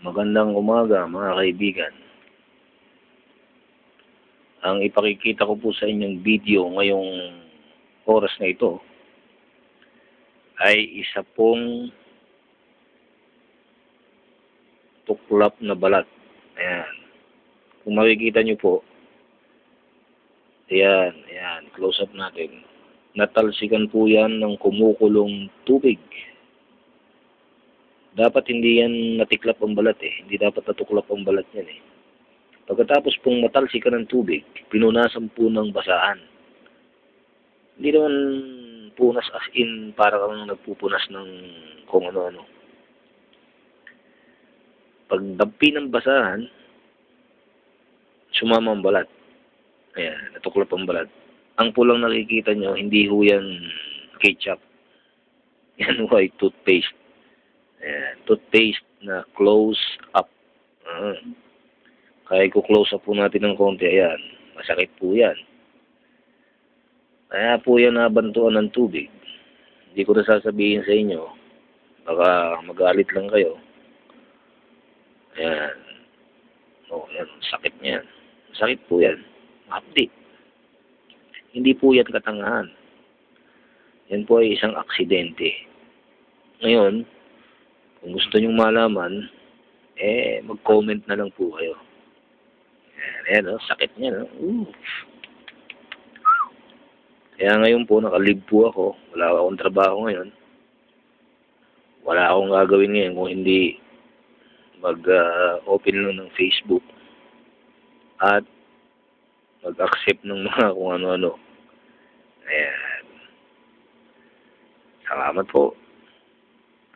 Magandang umaga mga kaibigan. Ang ipakikita ko po sa inyong video ngayong oras na ito ay isa pong tuklap na balat. Ayan. Kung makikita nyo po, ayan, close up natin. Natalsikan po yan ng kumukulong tubig. Dapat hindi yan natiklap ang balat Hindi dapat natuklap ang balat yan Pagkatapos pong matalsikan ng tubig, pinunasan po ng basahan. Hindi naman punas as in para kang nagpupunas ng kung ano-ano. Pagdampi ng basahan, sumama ang balat. Ayan, natuklap ang balat. Ang pulang nakikita nyo, hindi ho yan ketchup. Yan ho ay toothpaste. Ayan, toothpaste na close up. Kaya i-close up po natin ng konti. Ayan, masakit po yan. Kaya po yan nabantuan ng tubig. Hindi ko na sasabihin sa inyo. Baka magalit lang kayo. Ayan. Yan, sakit niyan. Sakit po yan. Hapdi. Hindi po yan katangahan. Yan po ay isang aksidente. Ngayon, kung gusto nyong malaman, mag-comment na lang po kayo. Ayan, sakit niya, Kaya ngayon po, nakalib po ako. Wala akong trabaho ngayon. Wala akong gagawin ngayon kung hindi mag-open lang ng Facebook at mag-accept ng mga kung ano-ano. Ayan. Salamat po.